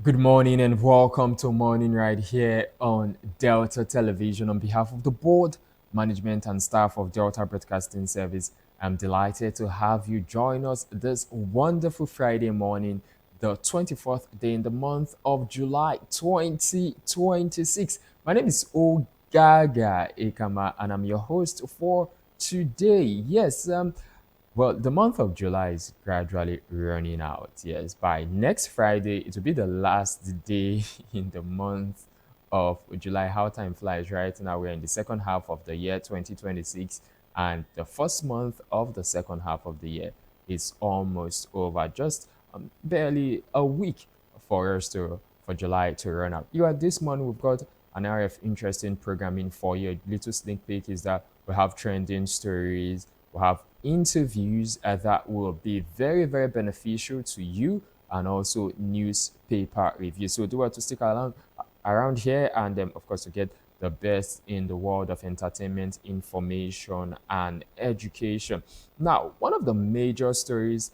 Good morning and welcome to Morning Ride here on Delta Television. On behalf of the board, management, and staff of Delta Broadcasting Service, I'm delighted to have you join us this wonderful Friday morning, the 24th day in the month of July 2026. My name is Ogaga Ekama, and I'm your host for today. The month of July is gradually running out. Yes, by next Friday, it will be the last day in the month of July. How time flies, right? Now we're in the second half of the year 2026, and the first month of the second half of the year is almost over. Just barely a week for July to run out. This morning we've got an area of interesting programming for you. A little sneak peek is that we have trending stories, we have interviews that will be very, very beneficial to you, and also newspaper reviews. So do want to stick around here, and of course to get the best in the world of entertainment, information, and education. Now, one of the major stories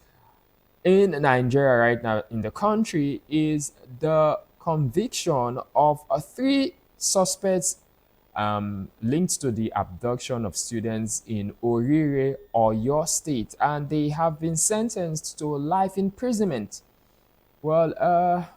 in Nigeria right now in the country is the conviction of three suspects linked to the abduction of students in Orire, Oyo State, and they have been sentenced to life imprisonment. Well,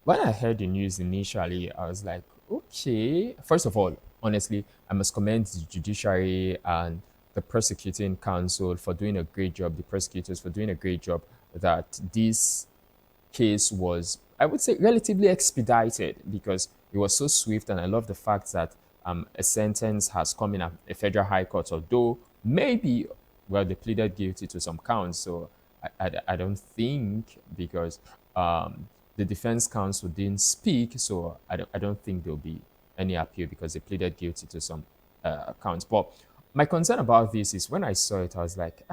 when I heard the news initially, I was like, okay. First of all, honestly, I must commend the judiciary and the prosecuting counsel for doing a great job, the prosecutors for doing a great job that this case was, I would say, relatively expedited because it was so swift. And I love the fact that a sentence has come in at a federal high court, although maybe, well, they pleaded guilty to some counts. So I don't think because the defense counsel didn't speak, so I don't think there'll be any appeal because they pleaded guilty to some counts. But my concern about this is when I saw it, I was like,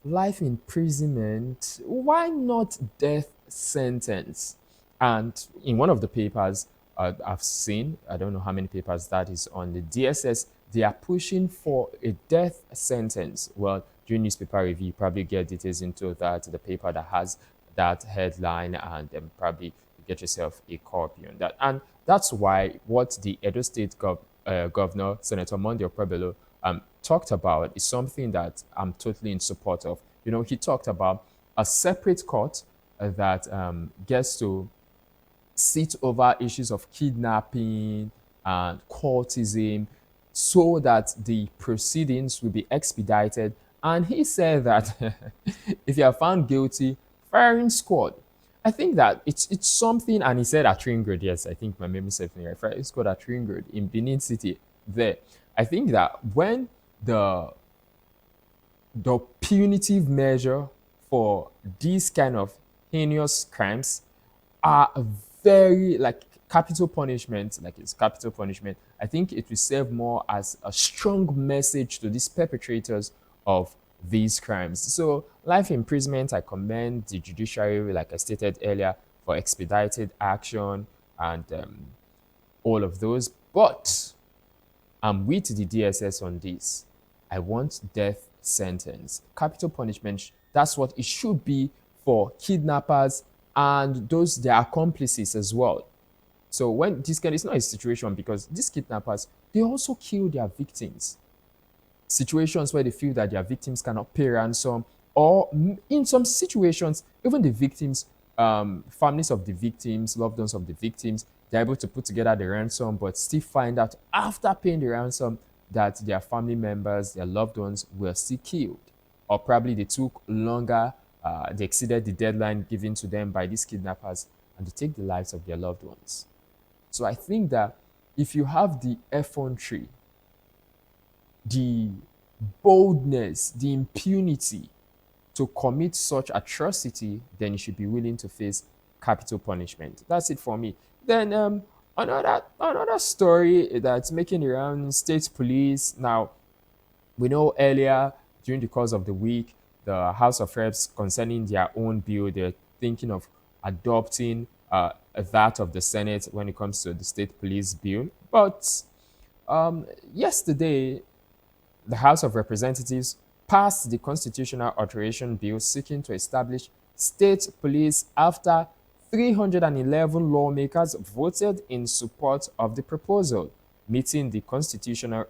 life imprisonment, why not death sentence? And in one of the papers I've seen, I don't know how many papers that is on the DSS, they are pushing for a death sentence. Well, during newspaper review, you probably get details into that, the paper that has that headline, and then probably get yourself a copy on that. And that's why what the Edo State Governor, Senator Monday Okpebholo, talked about is something that I'm totally in support of. He talked about a separate court that gets to sit over issues of kidnapping and courtism so that the proceedings will be expedited. And he said that if you are found guilty, firing squad. I think that it's something, and he said at Tringard, yes, I think my memory serves me right. Firing squad at Tringard in Benin City. There, I think that when the punitive measure for these kind of heinous crimes are very like capital punishment, like it's capital punishment, I think it will serve more as a strong message to these perpetrators of these crimes. So life imprisonment, I commend the judiciary, like I stated earlier, for expedited action and all of those. But I'm with the DSS on this. I want death sentence. Capital punishment, that's what it should be for kidnappers and those their accomplices as well. So when this kind, it's not a situation because these kidnappers, they also kill their victims. Situations where they feel that their victims cannot pay ransom, or in some situations, even the victims, families of the victims, loved ones of the victims, they're able to put together the ransom, but still find out after paying the ransom that their family members, their loved ones were still killed, or probably they took longer, they exceeded the deadline given to them by these kidnappers, and they take the lives of their loved ones. So I think that if you have the effrontery, the boldness, the impunity to commit such atrocity, then you should be willing to face capital punishment. That's it for me. Then another story that's making the round: state police. Now we know earlier during the course of the week, the House of Reps concerning their own bill, they're thinking of adopting that of the Senate when it comes to the state police bill. But yesterday, the House of Representatives passed the constitutional alteration bill seeking to establish state police after 311 lawmakers voted in support of the proposal, meeting the constitutionally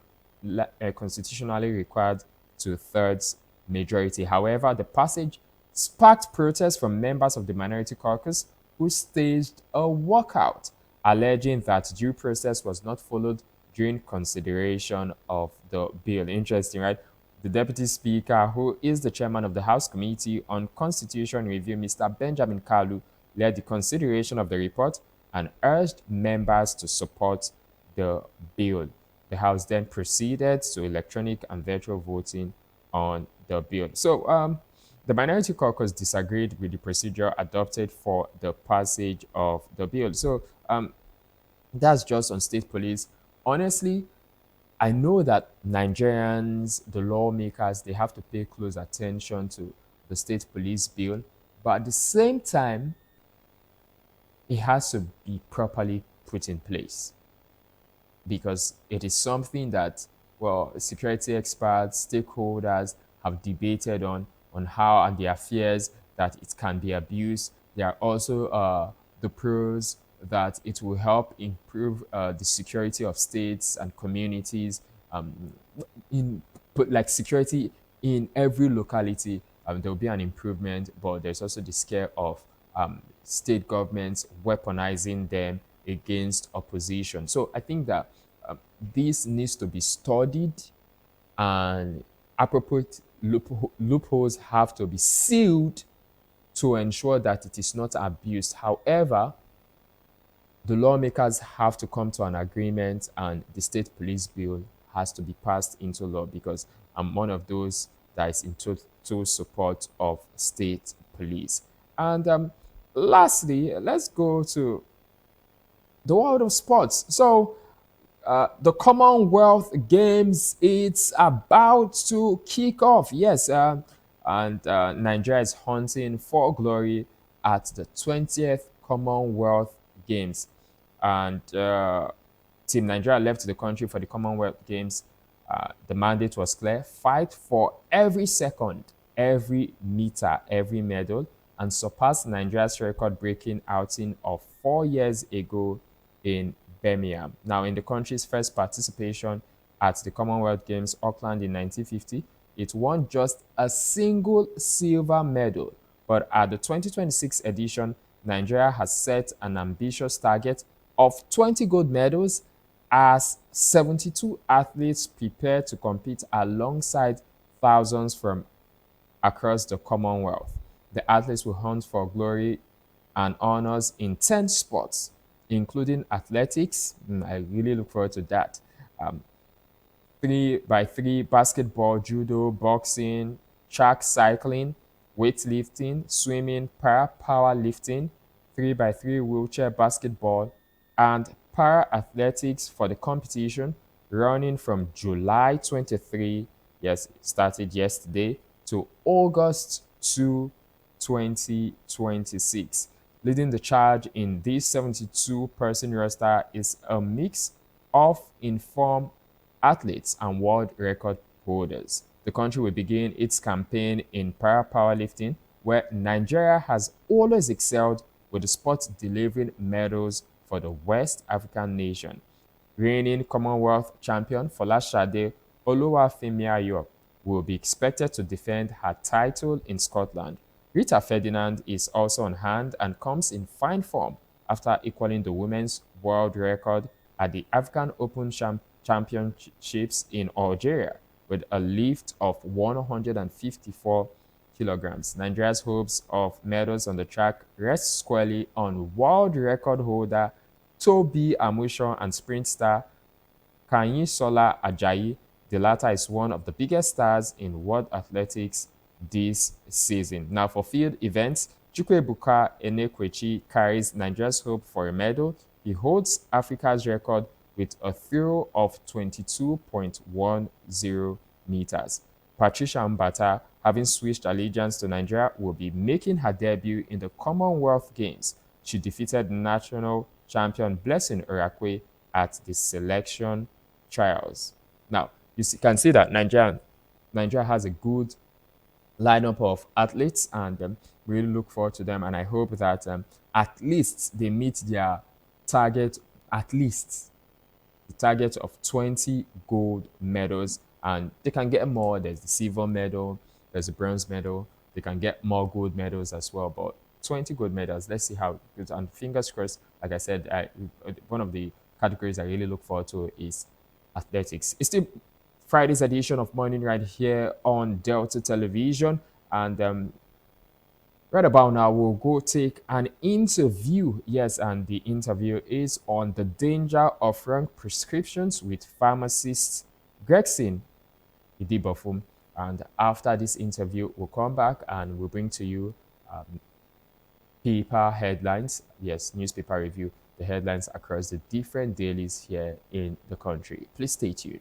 required two-thirds majority. However, the passage sparked protests from members of the minority caucus who staged a walkout, alleging that due process was not followed during consideration of the bill. Interesting, right? The Deputy Speaker, who is the chairman of the House Committee on Constitution Review, Mr. Benjamin Kalu, led the consideration of the report and urged members to support the bill. The House then proceeded to electronic and virtual voting on the bill. So, the minority caucus disagreed with the procedure adopted for the passage of the bill. So, that's just on state police. Honestly, I know that Nigerians, the lawmakers, they have to pay close attention to the state police bill, but at the same time, it has to be properly put in place because it is something that, well, security experts, stakeholders have debated on how and their fears that it can be abused. There are also the pros that it will help improve the security of states and communities, in like security in every locality. There will be an improvement, but there's also the scare of state governments weaponizing them against opposition. So I think that this needs to be studied, and appropriate loopholes have to be sealed to ensure that it is not abused. However, the lawmakers have to come to an agreement, and the state police bill has to be passed into law because I'm one of those that is in total support of state police. And lastly, let's go to the world of sports. So, the Commonwealth Games, it's about to kick off. Yes, and Nigeria is hunting for glory at the 20th Commonwealth Games. And Team Nigeria left the country for the Commonwealth Games. The mandate was clear: fight for every second, every meter, every medal, and surpass Nigeria's record-breaking outing of 4 years ago in Birmingham. Now, in the country's first participation at the Commonwealth Games, Auckland in 1950, it won just a single silver medal. But at the 2026 edition, Nigeria has set an ambitious target of 20 gold medals as 72 athletes prepare to compete alongside thousands from across the Commonwealth. The athletes will hunt for glory and honors in 10 sports, including athletics. I really look forward to that. 3x3 basketball, judo, boxing, track cycling, weightlifting, swimming, powerlifting, 3x3 wheelchair basketball, and para athletics for the competition running from July 23, yes, it started yesterday, to August 2, 2026. Leading the charge in this 72-person roster is a mix of informed athletes and world record holders. The country will begin its campaign in powerlifting, where Nigeria has always excelled, with the sport delivering medals for the West African nation. Reigning Commonwealth champion Folashade Oluwafemi will be expected to defend her title in Scotland. Rita Ferdinand is also on hand and comes in fine form after equaling the women's world record at the African Open Championships in Algeria with a lift of 154 kilograms. Nigeria's hopes of medals on the track rest squarely on world record holder Tobi Amusan and sprint star Kanyisola Ajayi. The latter is one of the biggest stars in world athletics this season. Now, for field events, Chukwuebuka Enekwechi carries Nigeria's hope for a medal. He holds Africa's record with a throw of 22.10 meters. Patricia Mbata, having switched allegiance to Nigeria, will be making her debut in the Commonwealth Games. She defeated national champion Blessing Orakwe at the selection trials. Now, you can see that Nigeria has a good lineup of athletes, and we really look forward to them. And I hope that at least they meet their target, at least the target of 20 gold medals, and they can get more. There's the silver medal, there's the bronze medal. They can get more gold medals as well, but 20 gold medals. Let's see how it goes. And fingers crossed, like I said, one of the categories I really look forward to is athletics. It's still Friday's edition of Morning Ride here on Delta Television. And right about now, we'll go take an interview. Yes, and the interview is on the danger of wrong prescriptions with pharmacist Gregson Idibofum. And after this interview, we'll come back and we'll bring to you paper headlines. Yes, newspaper review, the headlines across the different dailies here in the country. Please stay tuned.